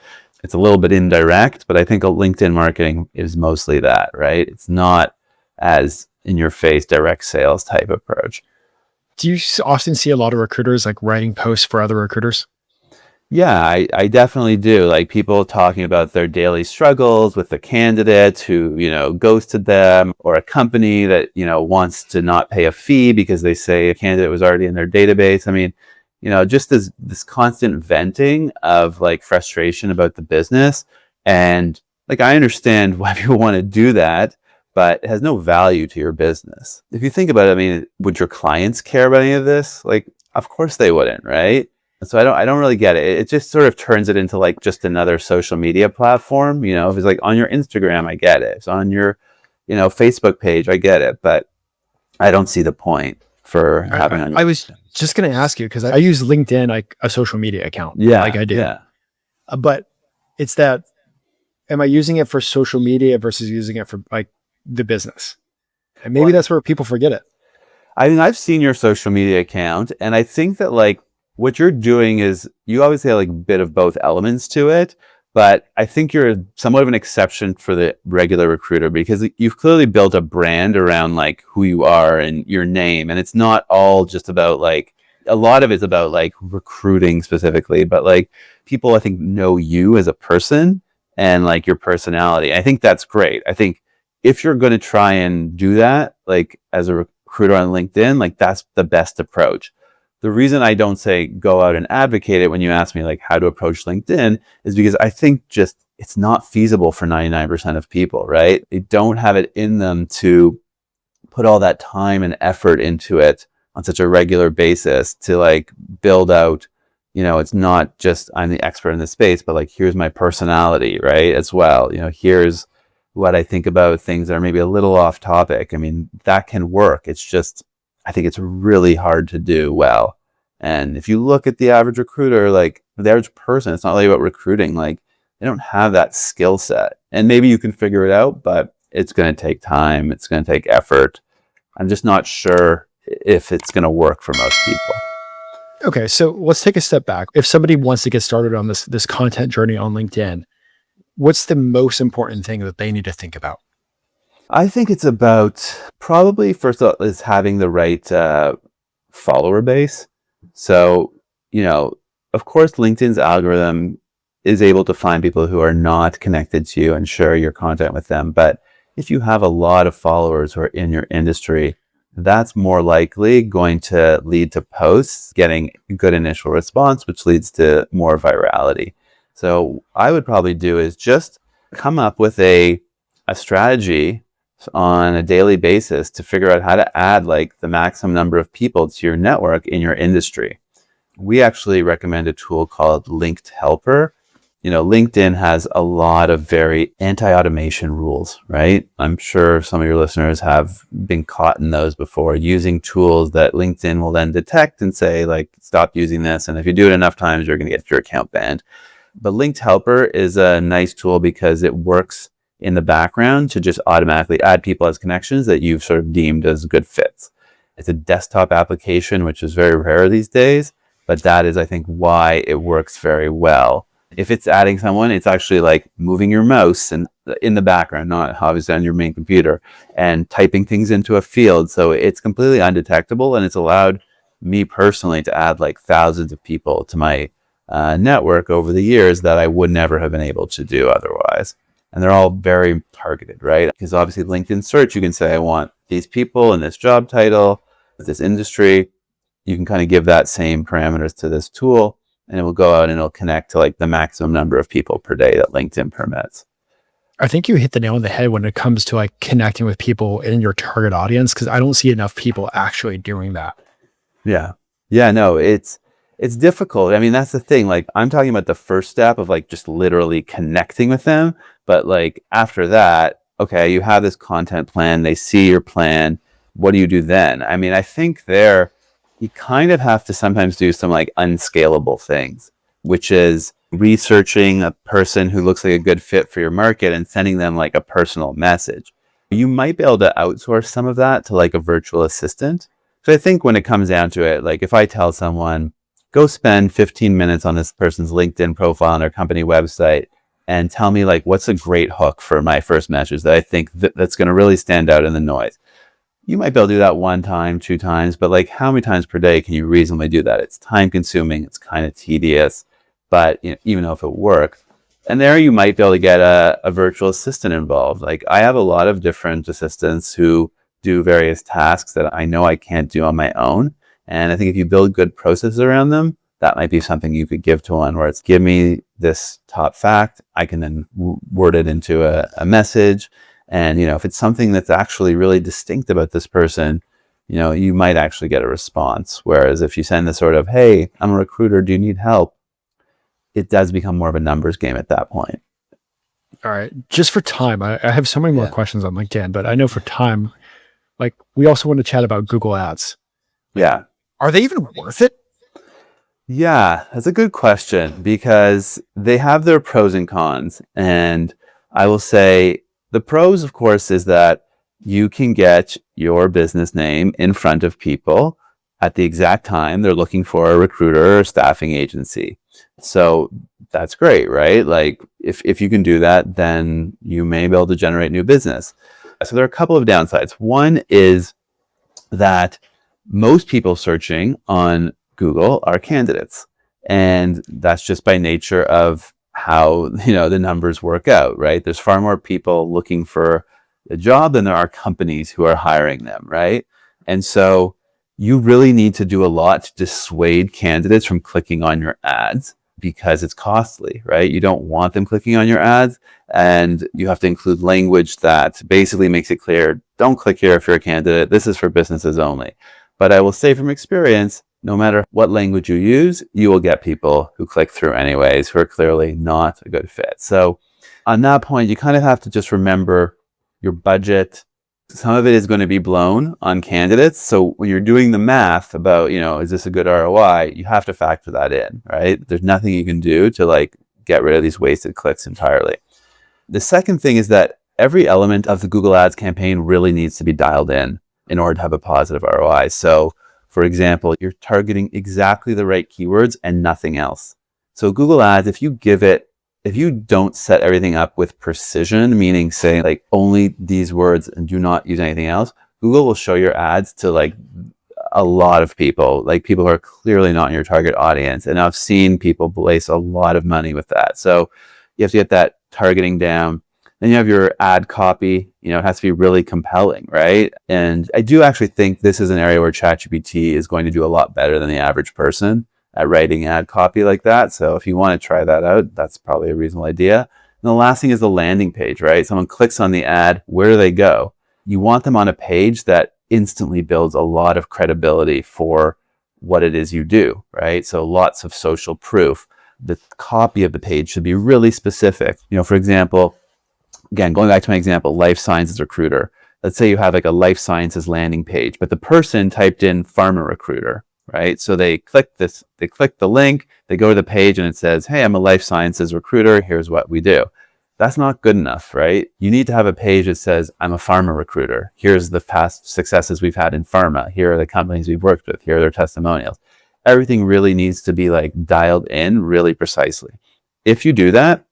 It's a little bit indirect, but I think LinkedIn marketing is mostly that, right? It's not as in your face direct sales type approach. Do you often see a lot of recruiters like writing posts for other recruiters? Yeah, I definitely do. Like people talking about their daily struggles with a candidate who, ghosted them, or a company that, wants to not pay a fee because they say a candidate was already in their database. I mean, just this constant venting of like frustration about the business. And like, I understand why people want to do that, but it has no value to your business. If you think about it, I mean, would your clients care about any of this? Like, of course they wouldn't, right? So I don't really get it. It just sort of turns it into like just another social media platform. If it's like on your Instagram, I get it. If it's on your, Facebook page, I get it. But I don't see the point for having on your... I was just going to ask you, because I use LinkedIn like a social media account. Yeah, like I do. Yeah. But it's that, am I using it for social media versus using it for like the business? And maybe that's where people forget it. I mean, I've seen your social media account, and I think that like what you're doing is you obviously have like a bit of both elements to it, but I think you're somewhat of an exception for the regular recruiter because you've clearly built a brand around like who you are and your name. And it's not all just about like, a lot of it's about like recruiting specifically, but like people I think know you as a person and like your personality. I think that's great. I think if you're going to try and do that, like as a recruiter on LinkedIn, like that's the best approach. The reason I don't say go out and advocate it when you ask me like how to approach LinkedIn is because I think just it's not feasible for 99% of people, right? They don't have it in them to put all that time and effort into it on such a regular basis to like build out, it's not just I'm the expert in this space, but like here's my personality, right? As well, here's what I think about things that are maybe a little off topic. I mean, that can work. It's just, I think it's really hard to do well. And if you look at the average recruiter, like the average person, it's not really about recruiting. Like they don't have that skill set. And maybe you can figure it out, but it's going to take time. It's going to take effort. I'm just not sure if it's going to work for most people. Okay, so let's take a step back. If somebody wants to get started on this content journey on LinkedIn, what's the most important thing that they need to think about? I think it's about probably first of all is having the right follower base. So, of course, LinkedIn's algorithm is able to find people who are not connected to you and share your content with them. But if you have a lot of followers who are in your industry, that's more likely going to lead to posts getting good initial response, which leads to more virality. So I would probably do is just come up with a strategy on a daily basis to figure out how to add like the maximum number of people to your network in your industry. We actually recommend a tool called Linked Helper. LinkedIn has a lot of very anti-automation rules, right? I'm sure some of your listeners have been caught in those before, using tools that LinkedIn will then detect and say, like, stop using this. And if you do it enough times, you're going to get your account banned. But Linked Helper is a nice tool because it works in the background to just automatically add people as connections that you've sort of deemed as good fits. It's a desktop application, which is very rare these days, but that is, I think, why it works very well. If it's adding someone, it's actually like moving your mouse and in the background, not obviously on your main computer, and typing things into a field. So it's completely undetectable, and it's allowed me personally to add like thousands of people to my network over the years that I would never have been able to do otherwise. And they're all very targeted, right? Because obviously LinkedIn search, you can say, I want these people in this job title, this industry. You can kind of give that same parameters to this tool, and it will go out and it'll connect to like the maximum number of people per day that LinkedIn permits. I think you hit the nail on the head when it comes to like connecting with people in your target audience, because I don't see enough people actually doing that. Yeah. Yeah, no, it's difficult. I mean, that's the thing. Like, I'm talking about the first step of like just literally connecting with them. But like after that, okay, you have this content plan, they see your plan. What do you do then? I mean, I think you kind of have to sometimes do some like unscalable things, which is researching a person who looks like a good fit for your market and sending them like a personal message. You might be able to outsource some of that to like a virtual assistant. So I think when it comes down to it, like if I tell someone, go spend 15 minutes on this person's LinkedIn profile on their company website and tell me like what's a great hook for my first message that I think that's going to really stand out in the noise. You might be able to do that 1 time, 2 times, but like how many times per day can you reasonably do that? It's time consuming, it's kind of tedious, but even though if it works, and there you might be able to get a virtual assistant involved. Like I have a lot of different assistants who do various tasks that I know I can't do on my own. And I think if you build good processes around them, that might be something you could give to one where it's give me this top fact. I can then word it into a message. And, if it's something that's actually really distinct about this person, you might actually get a response. Whereas if you send the sort of, hey, I'm a recruiter, do you need help? It does become more of a numbers game at that point. All right. Just for time, I have so many more questions on LinkedIn, but I know for time, like we also want to chat about Google Ads. Yeah. Are they even worth it? Yeah, that's a good question because they have their pros and cons. And I will say the pros, of course, is that you can get your business name in front of people at the exact time they're looking for a recruiter or staffing agency. So that's great, right? Like if you can do that, then you may be able to generate new business. So there are a couple of downsides. One is that most people searching on Google are candidates. And that's just by nature of how, the numbers work out, right? There's far more people looking for a job than there are companies who are hiring them, right? And so you really need to do a lot to dissuade candidates from clicking on your ads because it's costly, right? You don't want them clicking on your ads, and you have to include language that basically makes it clear, don't click here if you're a candidate. This is for businesses only. But I will say from experience, no matter what language you use, you will get people who click through anyways, who are clearly not a good fit. So on that point, you kind of have to just remember your budget. Some of it is going to be blown on candidates. So when you're doing the math about, is this a good ROI, you have to factor that in, right? There's nothing you can do to like get rid of these wasted clicks entirely. The second thing is that every element of the Google Ads campaign really needs to be dialed in order to have a positive ROI. So for example, you're targeting exactly the right keywords and nothing else. So Google Ads, if you give it if you don't set everything up with precision, meaning saying like only these words and do not use anything else, Google will show your ads to like a lot of people, like people who are clearly not in your target audience. And I've seen people waste a lot of money with that. So you have to get that targeting down. Then you have your ad copy, it has to be really compelling, right? And I do actually think this is an area where ChatGPT is going to do a lot better than the average person at writing ad copy like that. So if you want to try that out, that's probably a reasonable idea. And the last thing is the landing page, right? Someone clicks on the ad, where do they go? You want them on a page that instantly builds a lot of credibility for what it is you do, right? So lots of social proof. The copy of the page should be really specific. For example, again, going back to my example, life sciences recruiter. Let's say you have like a life sciences landing page, but the person typed in pharma recruiter, right? So they click the link, they go to the page and it says, hey, I'm a life sciences recruiter. Here's what we do. That's not good enough, right? You need to have a page that says, I'm a pharma recruiter. Here's the past successes we've had in pharma. Here are the companies we've worked with. Here are their testimonials. Everything really needs to be like dialed in really precisely. If you do that,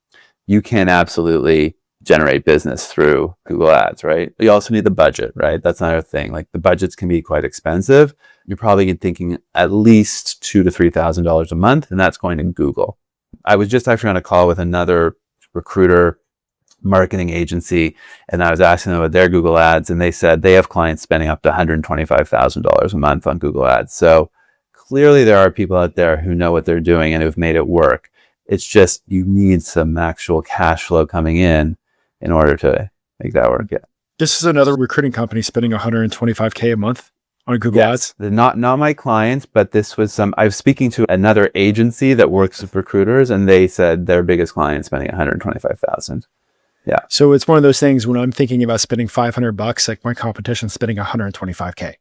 you can absolutely generate business through Google Ads, right? You also need the budget, right? That's another thing. Like the budgets can be quite expensive. You're probably thinking at least $2,000 to $3,000 a month, and that's going to Google. I was just actually on a call with another recruiter marketing agency, and I was asking them about their Google Ads, and they said they have clients spending up to $125,000 a month on Google Ads. So clearly there are people out there who know what they're doing and who've made it work. It's just you need some actual cash flow coming in order to make that work. Yeah. This is another recruiting company spending $125K a month on Google Ads. They're not my clients, but this was I was speaking to another agency that works with recruiters, and they said their biggest client spending $125,000. Yeah. So it's one of those things when I'm thinking about spending $500, like my competition's spending $125K.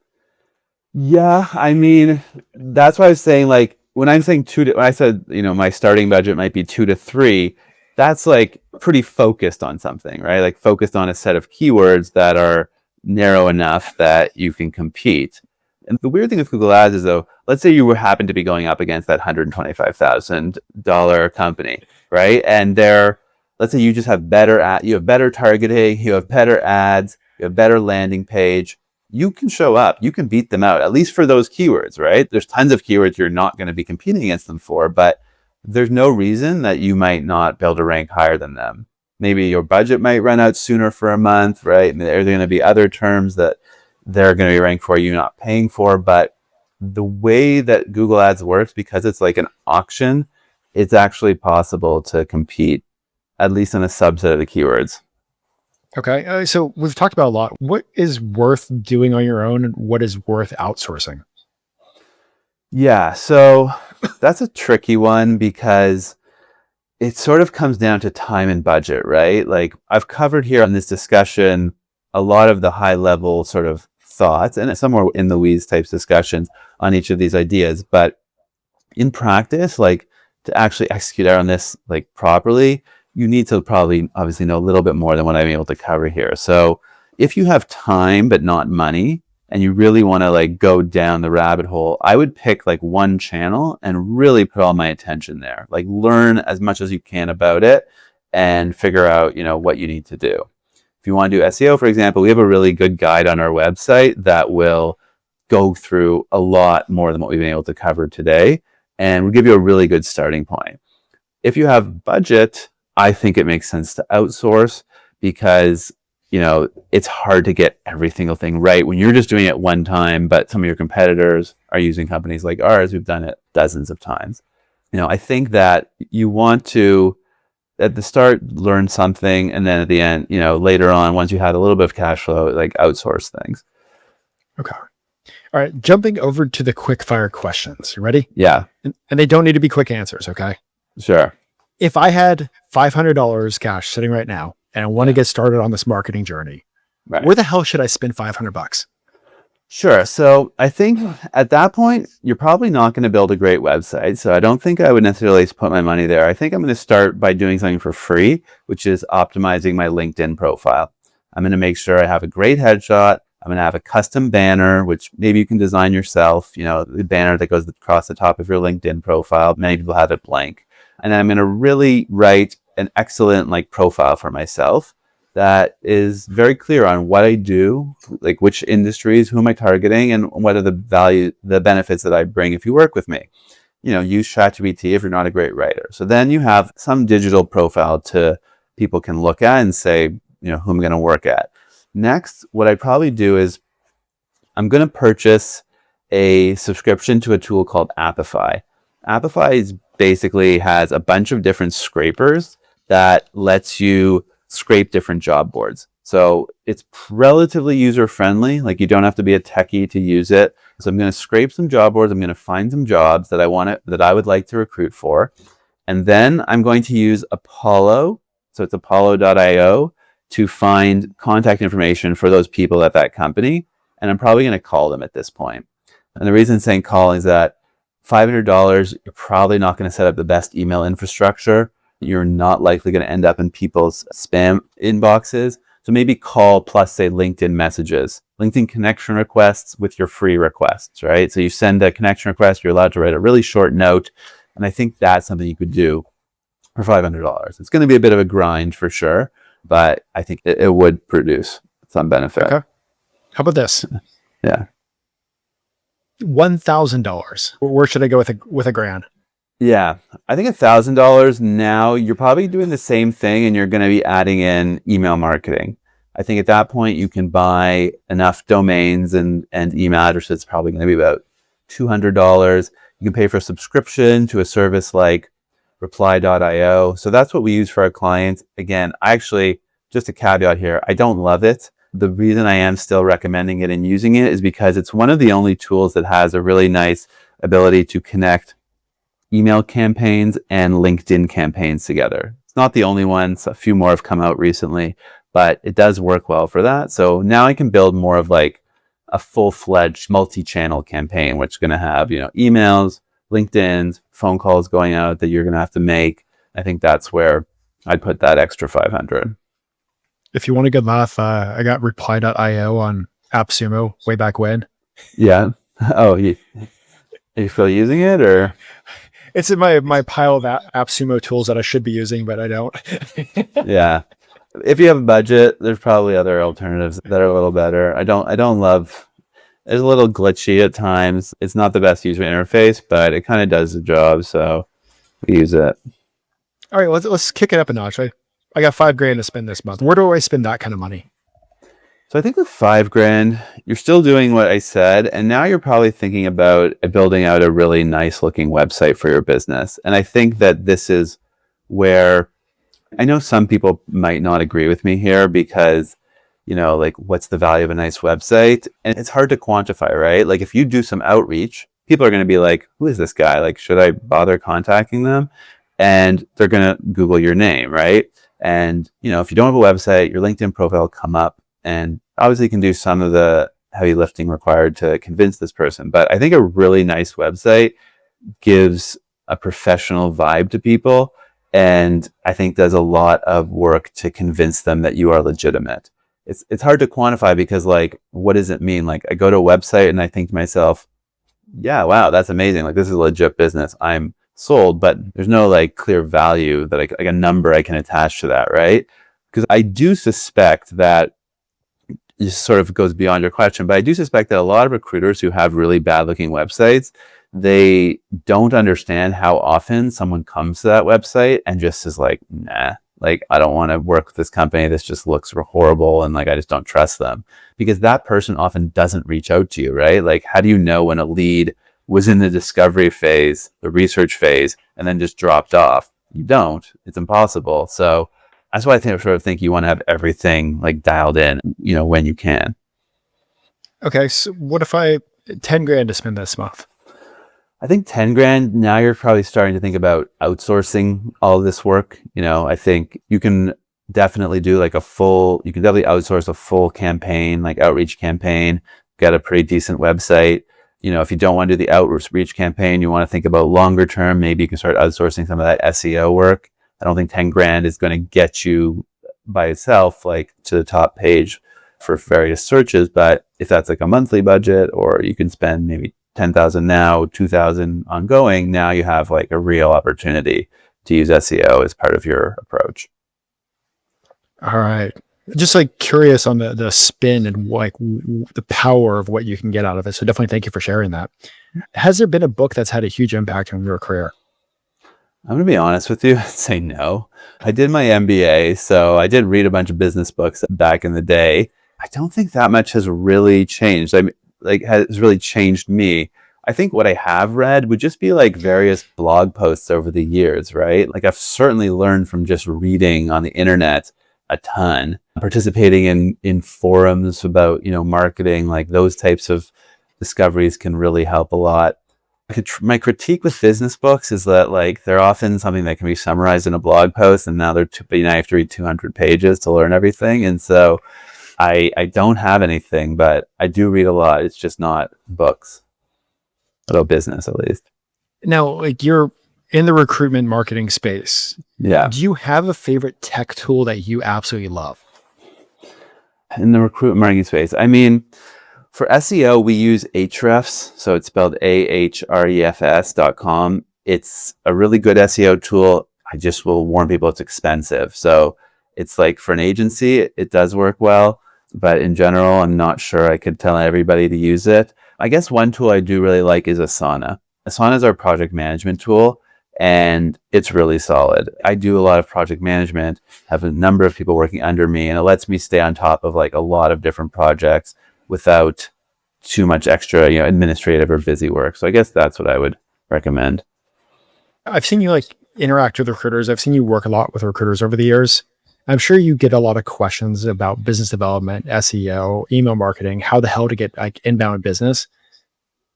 Yeah. I mean, that's why I was saying, like, when I'm saying when I said, my starting budget might be 2 to 3, that's like pretty focused on something, right? Like focused on a set of keywords that are narrow enough that you can compete. And the weird thing with Google Ads is, though, let's say you happen to be going up against that $125,000 company, right? And let's say you just have you have better targeting, you have better ads, you have better landing page. You can show up, you can beat them out, at least for those keywords, right? There's tons of keywords you're not going to be competing against them for, but there's no reason that you might not be able to rank higher than them. Maybe your budget might run out sooner for a month, right? And there are going to be other terms that they're going to be ranked for you not paying for. But the way that Google Ads works, because it's like an auction, it's actually possible to compete, at least in a subset of the keywords. Okay. So we've talked about a lot. What is worth doing on your own and what is worth outsourcing? Yeah. So that's a tricky one because it sort of comes down to time and budget, right? Like I've covered here on this discussion a lot of the high level sort of thoughts and somewhere in the weeds types discussions on each of these ideas. But in practice, like to actually execute out on this like properly, you need to probably obviously know a little bit more than what I'm able to cover here. So if you have time but not money, and you really want to like go down the rabbit hole, I would pick like one channel and really put all my attention there. Like learn as much as you can about it and figure out, what you need to do. If you want to do SEO, for example, we have a really good guide on our website that will go through a lot more than what we've been able to cover today, and will give you a really good starting point. If you have budget, I think it makes sense to outsource because it's hard to get every single thing right when you're just doing it one time, but some of your competitors are using companies like ours who've done it dozens of times. I think that you want to, at the start, learn something, and then at the end, later on, once you had a little bit of cash flow, like outsource things. Okay. All right. Jumping over to the quick fire questions. You ready? Yeah. And they don't need to be quick answers. Okay. Sure. If I had $500 cash sitting right now, and I want to get started on this marketing journey, right, where the hell should I spend $500? Sure. So I think at that point, you're probably not going to build a great website. So I don't think I would necessarily put my money there. I think I'm going to start by doing something for free, which is optimizing my LinkedIn profile. I'm going to make sure I have a great headshot. I'm going to have a custom banner, which maybe you can design yourself, the banner that goes across the top of your LinkedIn profile. Many people have it blank. And then I'm going to really write an excellent like profile for myself that is very clear on what I do, like which industries, who am I targeting, and what are the benefits that I bring if you work with me. Use ChatGPT if you're not a great writer. So then you have some digital profile to people can look at and say, who I'm going to work at. Next, what I'd probably do is I'm going to purchase a subscription to a tool called Appify. Appify basically has a bunch of different scrapers that lets you scrape different job boards. So it's relatively user-friendly. Like you don't have to be a techie to use it. So I'm going to scrape some job boards. I'm going to find some jobs that I would like to recruit for. And then I'm going to use Apollo. So it's apollo.io to find contact information for those people at that company. And I'm probably going to call them at this point. And the reason I'm saying call is that $500, you're probably not going to set up the best email infrastructure. You're not likely going to end up in people's spam inboxes. So maybe call plus say LinkedIn messages, LinkedIn connection requests with your free requests, right? So you send a connection request, you're allowed to write a really short note. And I think that's something you could do for $500. It's going to be a bit of a grind for sure, but I think it would produce some benefit. Okay. How about this? Yeah. $1,000. Where should I go with a grand? Yeah, I think $1,000 now, you're probably doing the same thing and you're going to be adding in email marketing. I think at that point you can buy enough domains and email addresses. It's probably going to be about $200. You can pay for a subscription to a service like reply.io. So that's what we use for our clients. Again, just a caveat here, I don't love it. The reason I am still recommending it and using it is because it's one of the only tools that has a really nice ability to connect email campaigns and LinkedIn campaigns together. It's not the only one. A few more have come out recently, but it does work well for that. So now I can build more of like a full-fledged multi-channel campaign, which is going to have, emails, LinkedIn, phone calls going out that you're going to have to make. I think that's where I'd put that extra 500. If you want a good laugh, I got reply.io on AppSumo way back when. Yeah. Oh, you feel using it or? It's in my pile of AppSumo tools that I should be using, but I don't. Yeah. If you have a budget, there's probably other alternatives that are a little better. I don't love, it's a little glitchy at times. It's not the best user interface, but it kind of does the job. So we use it. All right, let's kick it up a notch. I got $5,000 to spend this month. Where do I spend that kind of money? So I think with $5,000, you're still doing what I said, and now you're probably thinking about building out a really nice looking website for your business. And I think that this is where I know some people might not agree with me here because, like what's the value of a nice website? And it's hard to quantify, right? Like if you do some outreach, people are going to be like, who is this guy? Like, should I bother contacting them? And they're going to Google your name, right? And, if you don't have a website, your LinkedIn profile will come up. And obviously you can do some of the heavy lifting required to convince this person. But I think a really nice website gives a professional vibe to people. And I think does a lot of work to convince them that you are legitimate. It's hard to quantify because like, what does it mean? Like I go to a website and I think to myself, yeah, wow, that's amazing. Like this is a legit business. I'm sold, but there's no like clear value that like a number I can attach to that. Right. Because I do suspect that this sort of goes beyond your question, but I do suspect that a lot of recruiters who have really bad looking websites, they don't understand how often someone comes to that website and just is like, nah, like I don't want to work with this company. This just looks horrible. And like, I just don't trust them because that person often doesn't reach out to you, right? Like, how do you know when a lead was in the discovery phase, the research phase, and then just dropped off? You don't. It's impossible. So that's why I think you want to have everything like dialed in, when you can. Okay. So what if I $10,000 to spend this month? I think $10,000, now you're probably starting to think about outsourcing all of this work. I think you can definitely do like you can definitely outsource a full campaign, like outreach campaign, get a pretty decent website. If you don't want to do the outreach campaign, you want to think about longer term, maybe you can start outsourcing some of that SEO work. I don't think $10,000 is going to get you by itself, like to the top page for various searches. But if that's like a monthly budget, or you can spend maybe $10,000 now, $2,000 ongoing, now you have like a real opportunity to use SEO as part of your approach. All right. Just like curious on the spin and like the power of what you can get out of it. So definitely thank you for sharing that. Has there been a book that's had a huge impact on your career? I'm going to be honest with you and say no. I did my MBA, so I did read a bunch of business books back in the day. I don't think that much has really changed. I mean, like, has really changed me. I think what I have read would just be like various blog posts over the years, right? Like I've certainly learned from just reading on the internet a ton, participating in forums about, marketing, like those types of discoveries can really help a lot. My critique with business books is that like they're often something that can be summarized in a blog post, and now I have to read 200 pages to learn everything. And so I don't have anything, but I do read a lot. It's just not books about business, at least. Now, like you're in the recruitment marketing space. Yeah. Do you have a favorite tech tool that you absolutely love? In the recruitment marketing space, I mean, for SEO, we use Ahrefs. So it's spelled ahrefs.com. It's a really good SEO tool. I just will warn people it's expensive. So it's like for an agency, it does work well. But in general, I'm not sure I could tell everybody to use it. I guess one tool I do really like is Asana. Asana is our project management tool, and it's really solid. I do a lot of project management, have a number of people working under me, and it lets me stay on top of like a lot of different projects without too much extra, administrative or busy work. So I guess that's what I would recommend. I've seen you like interact with recruiters. I've seen you work a lot with recruiters over the years. I'm sure you get a lot of questions about business development, SEO, email marketing, how the hell to get like inbound business.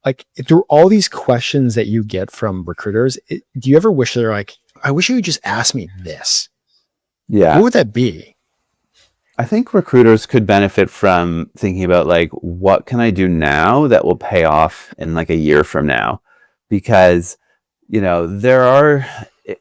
Like through all these questions that you get from recruiters, do you ever wish they're like, I wish you would just ask me this? Yeah. What would that be? I think recruiters could benefit from thinking about like, what can I do now that will pay off in like a year from now? Because,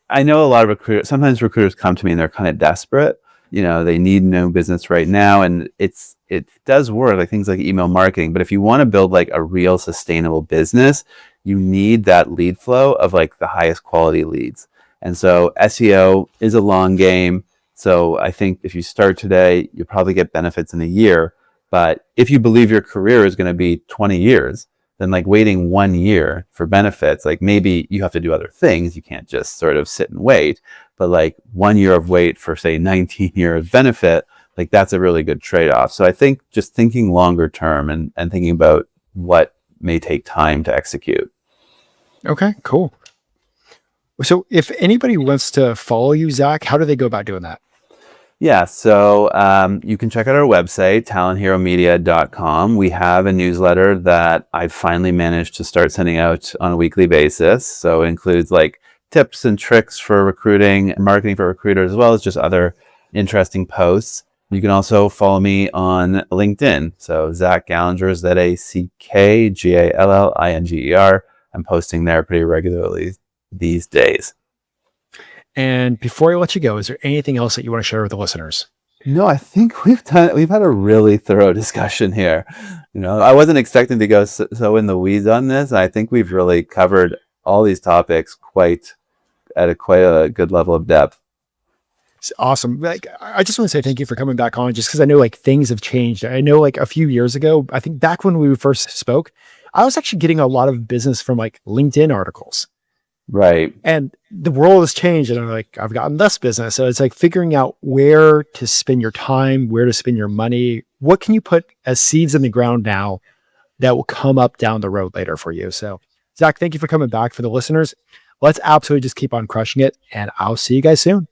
I know a lot of sometimes recruiters come to me and they're kind of desperate. They need no business right now. And it does work, like things like email marketing. But if you want to build like a real sustainable business, you need that lead flow of like the highest quality leads. And so SEO is a long game. So I think if you start today, you'll probably get benefits in a year. But if you believe your career is going to be 20 years, then like waiting 1 year for benefits, like maybe you have to do other things. You can't just sort of sit and wait. But like 1 year of wait for say 19 years benefit, like that's a really good trade-off. So I think just thinking longer term and thinking about what may take time to execute. Okay, cool. So if anybody wants to follow you, Zach, how do they go about doing that? Yeah, so you can check out our website, talentheromedia.com. We have a newsletter that I've finally managed to start sending out on a weekly basis. So it includes like tips and tricks for recruiting, marketing for recruiters, as well as just other interesting posts. You can also follow me on LinkedIn. So Zach Gallinger is ZackGallinger. I'm posting there pretty regularly these days. And before I let you go, is there anything else that you want to share with the listeners? No, I think we've had a really thorough discussion here. I wasn't expecting to go so in the weeds on this. I think we've really covered all these topics quite a good level of depth. It's awesome. Like, I just want to say thank you for coming back on, just because I know like things have changed. I know like a few years ago, I think back when we first spoke, I was actually getting a lot of business from like LinkedIn articles. Right. And the world has changed, and I'm like, I've gotten less business. So it's like figuring out where to spend your time, where to spend your money. What can you put as seeds in the ground now that will come up down the road later for you? So Zach, thank you for coming back. For the listeners, let's absolutely just keep on crushing it, and I'll see you guys soon.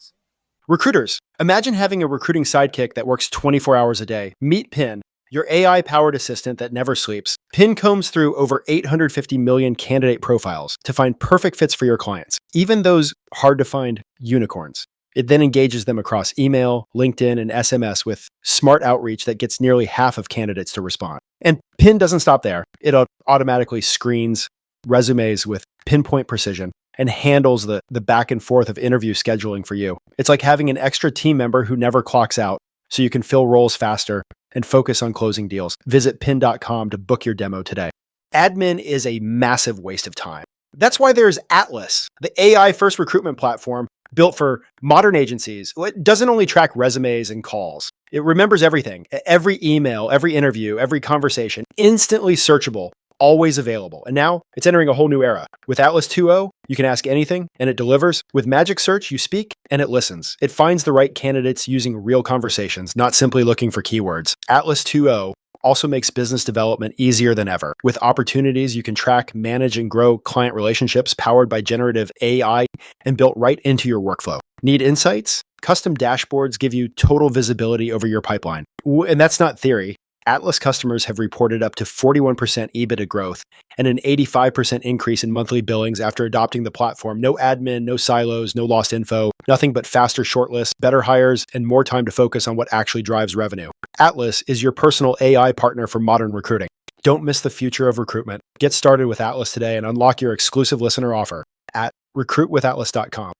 Recruiters, imagine having a recruiting sidekick that works 24 hours a day. Meet Pin, your AI-powered assistant that never sleeps. Pin combs through over 850 million candidate profiles to find perfect fits for your clients, even those hard-to-find unicorns. It then engages them across email, LinkedIn, and SMS with smart outreach that gets nearly half of candidates to respond. And Pin doesn't stop there. It automatically screens resumes with pinpoint precision and handles the back and forth of interview scheduling for you. It's like having an extra team member who never clocks out, so you can fill roles faster and focus on closing deals. Visit pin.com to book your demo today. Admin is a massive waste of time. That's why there's Atlas, the AI-first recruitment platform built for modern agencies. It doesn't only track resumes and calls. It remembers everything, every email, every interview, every conversation, instantly searchable, always available. And now it's entering a whole new era. With Atlas 2.0, you can ask anything and it delivers. With Magic Search, you speak and it listens. It finds the right candidates using real conversations, not simply looking for keywords. Atlas 2.0 also makes business development easier than ever. With opportunities, you can track, manage, and grow client relationships powered by generative AI and built right into your workflow. Need insights? Custom dashboards give you total visibility over your pipeline. And that's not theory. Atlas customers have reported up to 41% EBITDA growth and an 85% increase in monthly billings after adopting the platform. No admin, no silos, no lost info, nothing but faster shortlists, better hires, and more time to focus on what actually drives revenue. Atlas is your personal AI partner for modern recruiting. Don't miss the future of recruitment. Get started with Atlas today and unlock your exclusive listener offer at recruitwithatlas.com.